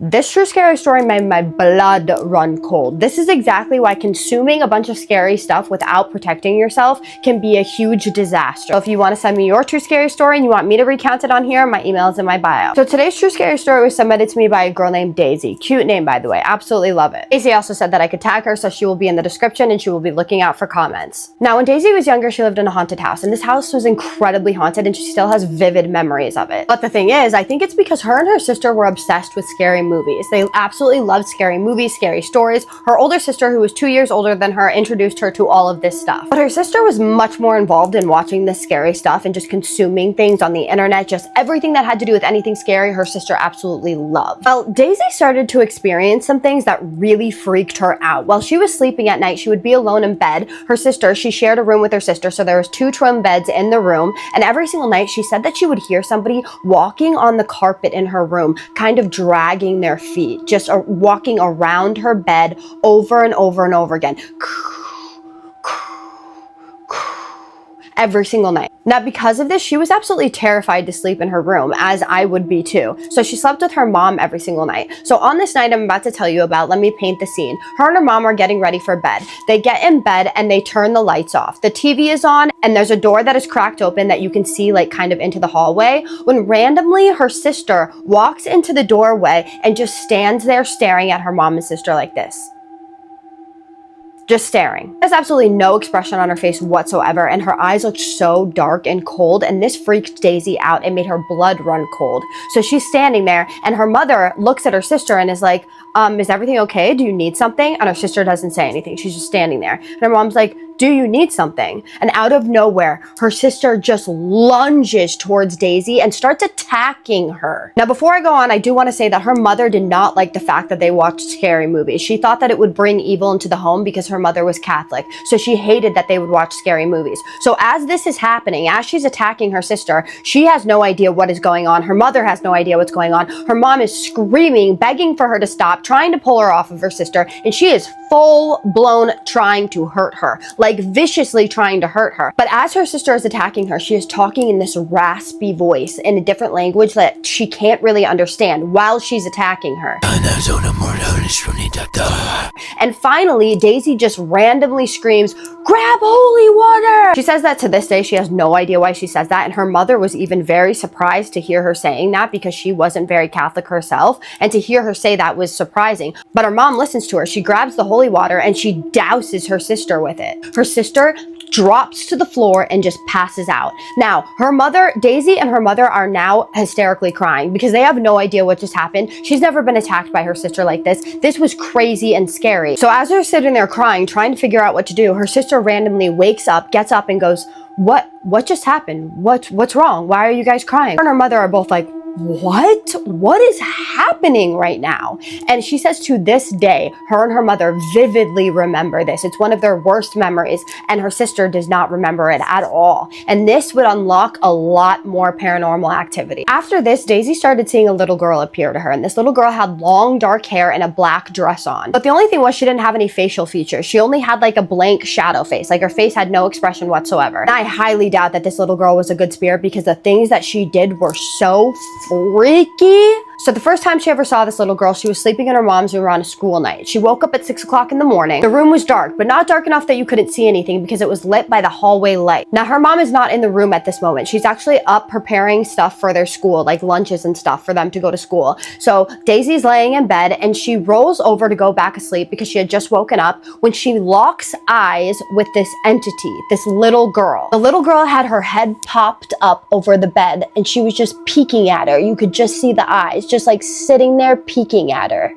This true scary story made my blood run cold. This is exactly why consuming a bunch of scary stuff without protecting yourself can be a huge disaster. So if you want to send me your true scary story and you want me to recount it on here, my email is in my bio. So today's true scary story was submitted to me by a girl named Daisy. Cute name, by the way. Absolutely love it. Daisy also said that I could tag her, so she will be in the description and she will be looking out for comments. Now, when Daisy was younger, she lived in a haunted house, and this house was incredibly haunted and she still has vivid memories of it. But the thing is, I think it's because her and her sister were obsessed with scary movies. They absolutely loved scary movies, scary stories. Her older sister, who was 2 years older than her, introduced her to all of this stuff. But her sister was much more involved in watching this scary stuff and just consuming things on the internet. Just everything that had to do with anything scary, her sister absolutely loved. Well, Daisy started to experience some things that really freaked her out. While she was sleeping at night, she would be alone in bed. Her sister, she shared a room with her sister, so there was 2 twin beds in the room, and every single night she said that she would hear somebody walking on the carpet in her room, kind of dragging their feet, just walking around her bed over and over and over again. Every single night. Now, because of this, she was absolutely terrified to sleep in her room, as I would be too. So she slept with her mom every single night. So on this night I'm about to tell you about, let me paint the scene. Her and her mom are getting ready for bed. They get in bed and they turn the lights off. The TV is on and there's a door that is cracked open that you can see like kind of into the hallway, when randomly her sister walks into the doorway and just stands there staring at her mom and sister like this. Just staring. There's absolutely no expression on her face whatsoever, and her eyes looked so dark and cold, and this freaked Daisy out and made her blood run cold. So she's standing there, and her mother looks at her sister and is like, is everything okay? Do you need something? And her sister doesn't say anything. She's just standing there. And her mom's like, do you need something? And out of nowhere, her sister just lunges towards Daisy and starts attacking her. Now, before I go on, I do want to say that her mother did not like the fact that they watched scary movies. She thought that it would bring evil into the home because her mother was Catholic. So she hated that they would watch scary movies. So as this is happening, as she's attacking her sister, she has no idea what is going on. Her mother has no idea what's going on. Her mom is screaming, begging for her to stop, trying to pull her off of her sister, and she is full-blown trying to hurt her, like viciously trying to hurt her. But as her sister is attacking her, she is talking in this raspy voice in a different language that she can't really understand while she's attacking her. And finally, Daisy just randomly screams, "Grab holy water!" She says that to this day, she has no idea why she says that, and her mother was even very surprised to hear her saying that because she wasn't very Catholic herself, and to hear her say that was surprising. But her mom listens to her. She grabs the holy water and she douses her sister with it. Her sister drops to the floor and just passes out. Now, her mother, Daisy and her mother are now hysterically crying because they have no idea what just happened. She's never been attacked by her sister like this. This was crazy and scary. So as they're sitting there crying, trying to figure out what to do, her sister randomly wakes up, gets up and goes, What just happened? What's wrong? Why are you guys crying? Her and her mother are both like, what is happening right now? And she says to this day, her and her mother vividly remember this. It's one of their worst memories, and her sister does not remember it at all. And this would unlock a lot more paranormal activity. After this, Daisy started seeing a little girl appear to her, and this little girl had long dark hair and a black dress on. But the only thing was she didn't have any facial features. She only had like a blank shadow face, like her face had no expression whatsoever. And I highly doubt that this little girl was a good spirit because the things that she did were so freaky. So the first time she ever saw this little girl, she was sleeping in her mom's room on a school night. She woke up at 6 o'clock in the morning. The room was dark, but not dark enough that you couldn't see anything because it was lit by the hallway light. Now, her mom is not in the room at this moment. She's actually up preparing stuff for their school, like lunches and stuff for them to go to school. So Daisy's laying in bed and she rolls over to go back asleep because she had just woken up when she locks eyes with this entity, this little girl. The little girl had her head popped up over the bed and she was just peeking at her. You could just see the eyes, just like sitting there peeking at her.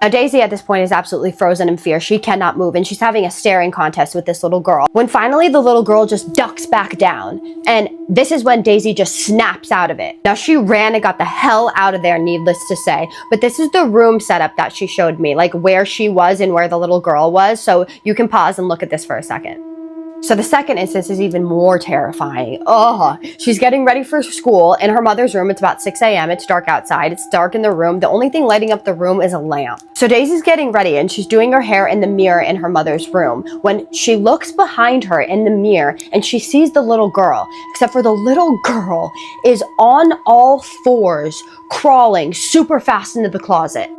Now, Daisy at this point is absolutely frozen in fear. She cannot move, and she's having a staring contest with this little girl. When finally the little girl just ducks back down, and this is when Daisy just snaps out of it. Now, she ran and got the hell out of there, needless to say, but this is the room setup that she showed me, like where she was and where the little girl was, so you can pause and look at this for a second. So the second instance is even more terrifying. Oh, she's getting ready for school in her mother's room. It's about 6 a.m. It's dark outside. It's dark in the room. The only thing lighting up the room is a lamp. So Daisy's getting ready and she's doing her hair in the mirror in her mother's room when she looks behind her in the mirror and she sees the little girl, except for the little girl is on all fours, crawling super fast into the closet.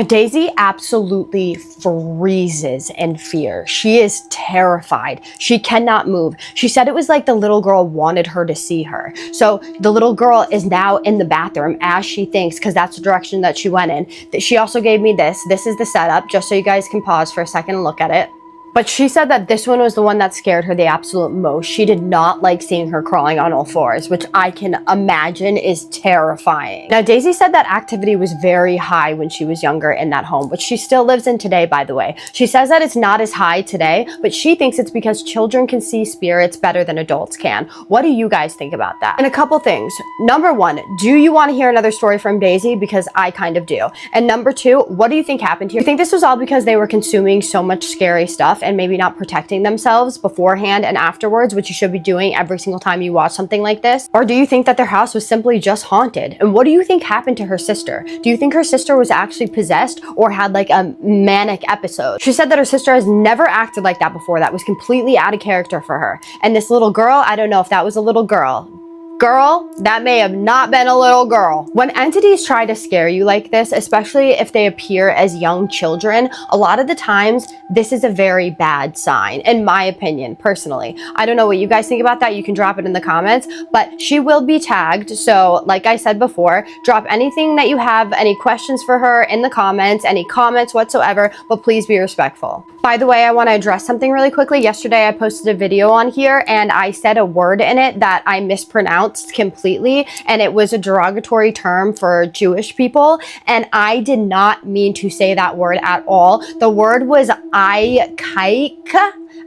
Daisy absolutely freezes in fear. She is terrified. She cannot move. She said it was like the little girl wanted her to see her. So the little girl is now in the bathroom as she thinks, because that's the direction that she went in. She also gave me this. This is the setup, just so you guys can pause for a second and look at it. But she said that this one was the one that scared her the absolute most. She did not like seeing her crawling on all fours, which I can imagine is terrifying. Now, Daisy said that activity was very high when she was younger in that home, which she still lives in today, by the way. She says that it's not as high today, but she thinks it's because children can see spirits better than adults can. What do you guys think about that? And a couple things. Number one, do you want to hear another story from Daisy? Because I kind of do. And number two, what do you think happened here? Do you think this was all because they were consuming so much scary stuff and maybe not protecting themselves beforehand and afterwards, which you should be doing every single time you watch something like this? Or do you think that their house was simply just haunted? And what do you think happened to her sister? Do you think her sister was actually possessed or had like a manic episode? She said that her sister has never acted like that before. That was completely out of character for her. And this little girl, I don't know if that was a little girl. Girl, that may have not been a little girl. When entities try to scare you like this, especially if they appear as young children, a lot of the times, this is a very bad sign, in my opinion, personally. I don't know what you guys think about that. You can drop it in the comments, but she will be tagged. So like I said before, drop anything that you have, any questions for her in the comments, any comments whatsoever, but please be respectful. By the way, I want to address something really quickly. Yesterday, I posted a video on here and I said a word in it that I mispronounced completely, and it was a derogatory term for Jewish people, and I did not mean to say that word at all. The word was Iykyk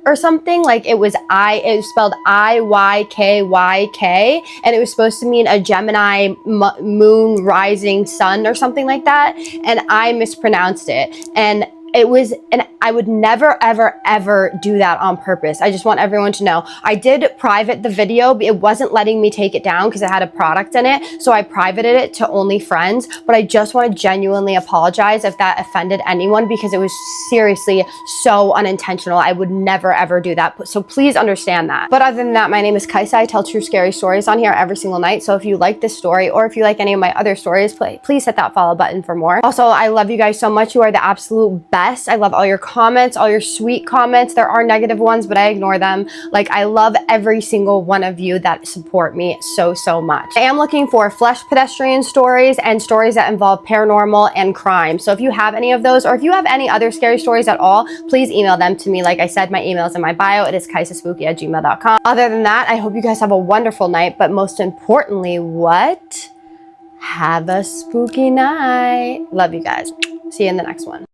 or something, like it was spelled Iykyk, and it was supposed to mean a Gemini moon rising sun or something like that, and I mispronounced it. And I would never, ever, ever do that on purpose. I just want everyone to know. I did private the video. It wasn't letting me take it down because it had a product in it. So I privated it to only friends. But I just want to genuinely apologize if that offended anyone, because it was seriously so unintentional. I would never, ever do that. So please understand that. But other than that, my name is Kaisa. I tell true scary stories on here every single night. So if you like this story, or if you like any of my other stories, please hit that follow button for more. Also, I love you guys so much. You are the absolute best. I love all your comments, all your sweet comments. There are negative ones, but I ignore them. Like, I love every single one of you that support me so, so much. I am looking for flesh pedestrian stories and stories that involve paranormal and crime. So if you have any of those, or if you have any other scary stories at all, please email them to me. Like I said, my email is in my bio. It is kaisaspooky@gmail.com. Other than that, I hope you guys have a wonderful night, but most importantly, have a spooky night. Love you guys. See you in the next one.